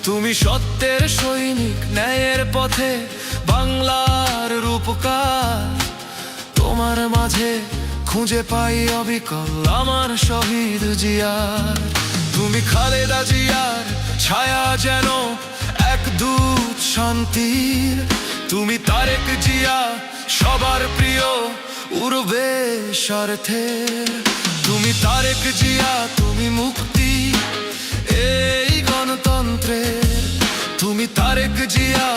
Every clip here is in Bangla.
তুমি সত্যের সৈনিক, ন্যায়ের পথে বাংলার রূপকার। তোমার মাঝে খুঁজে পাই অবিকল আমার শহীদ জিয়ার। তুমি খালেদা জিয়ার ছায়া যেন এক দূত শান্তির। তুমি তারেক জিয়া সবার প্রিয় উড়বে স্বার্থের। তুমি তারেক জিয়া, তুমি মুক্তি এই গণতন্ত্রের। তুমি তারেক জিয়া,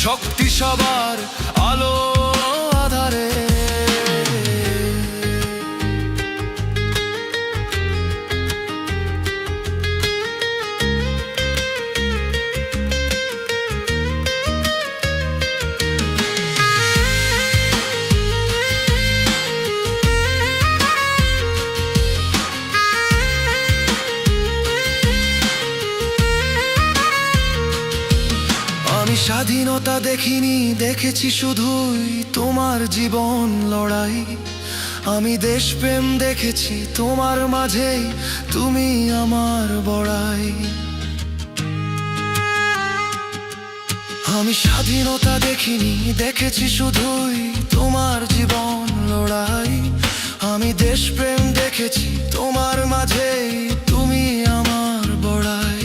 শক্তি সবার আলো আধারে। আমি স্বাধীনতা দেখিনি, দেখেছি শুধুই তোমার জীবন লড়াই। আমি দেশপ্রেম দেখেছি তোমার মাঝেই, তুমি আমার বড়াই। আমি স্বাধীনতা দেখিনি, দেখেছি শুধুই তোমার জীবন লড়াই। আমি দেশপ্রেম দেখেছি তোমার মাঝেই, তুমি আমার বড়াই।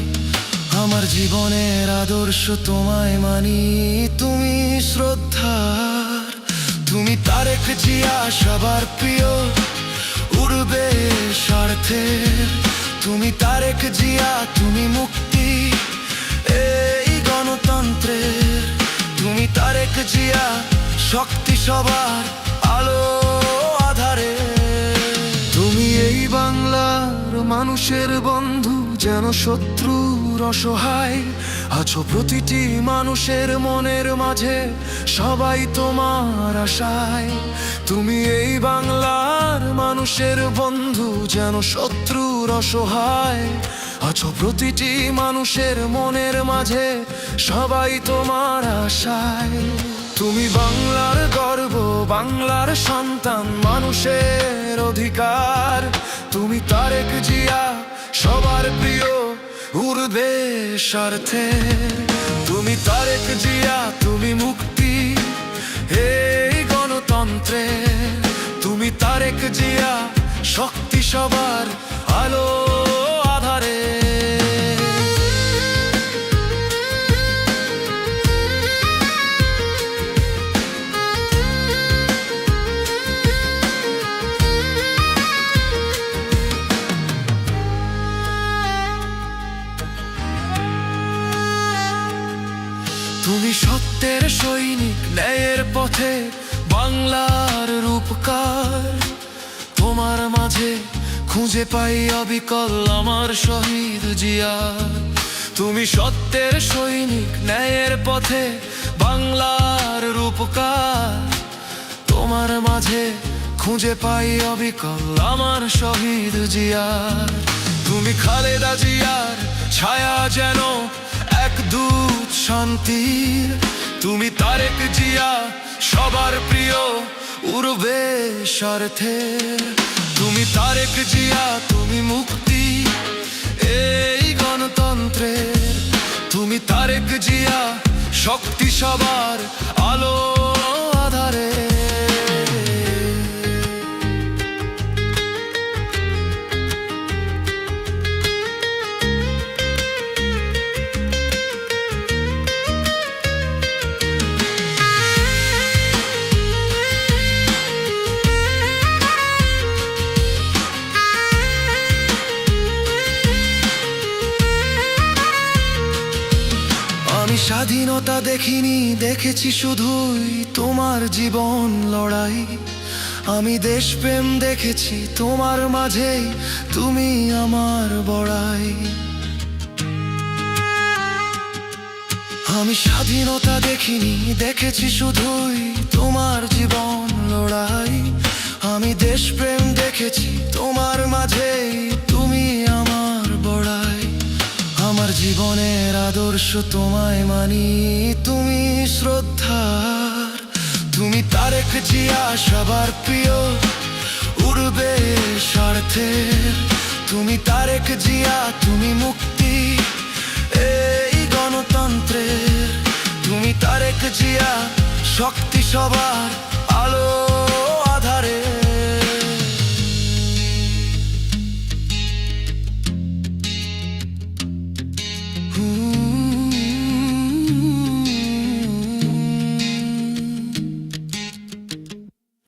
আমার জীবনের আদর্শ তোমায় মানি, তুমি শ্রদ্ধার। তুমি তারেক জিয়া সবার প্রিয় উড়বে স্বার্থের। তুমি তারেক জিয়া, তুমি মুক্তি এই গণতন্ত্রের। তুমি তারেক জিয়া, শক্তি সবার আলো আধারে। তুমি এই বাংলার মানুষের বন্ধু, যেন শত্রুর অসহায় আছো প্রতিটি মানুষের মনের মাঝে, সবাই তোমার আশায়। তুমি এই বাংলার মানুষের বন্ধু, যেন শত্রুর অসহায় আছো প্রতিটি মানুষের মনের মাঝে, সবাই তোমার আশায়। তুমি বাংলার গর্ব, বাংলার সন্তান, মানুষের অধিকার। তুমি তারেক জিয়া, সবার প্রিয় উড়বে স্বার্থের। তুমি তারেক জিয়া, তুমি মুক্তি এই গণতন্ত্রের। তুমি তারেক জিয়া, শক্তি সবার আলো আধারে। তুমি সত্যের সৈনিক, ন্যায়ের পথে বাংলার রূপকার। তোমার মাঝে খুঁজে পাই অবিকল আমার শহীদ জিয়ার। তুমি সত্যের সৈনিক, ন্যায়ের পথে বাংলার রূপকার। তোমার মাঝে খুঁজে পাই অবিকল আমার শহীদ জিয়ার। তুমি খালেদা জিয়ার ছায়া যেন এক দূত শান্তির। তুমি তারেক জিয়া, সবার প্রিয় উড়বে স্বার্থের। তুমি তারেক জিয়া, তুমি মুক্তি এই গণতন্ত্রের। তুমি তারেক জিয়া, শক্তি সবার আলো আধারে। আমি স্বাধীনতা দেখিনি, দেখেছি শুধুই তোমার জীবন লড়াই। আমি দেশপ্রেম দেখেছি তোমার মাঝেই, তুমি আমার বড়াই। আমি স্বাধীনতা দেখিনি, দেখেছি শুধুই তোমার জীবন লড়াই। আমি দেশপ্রেম দেখেছি তোমার মাঝেই, তুমি আমার বড়াই। আমার জীবনের আদর্শ তোমায় মানি, তুমি শ্রদ্ধার। তুমি তারেক জিয়া, সবার প্রিয় উড়বে স্বার্থের। তুমি তারেক জিয়া, তুমি মুক্তি এই মন্ত্রের। তুমি তারেক জিয়া, শক্তি সবার আলো।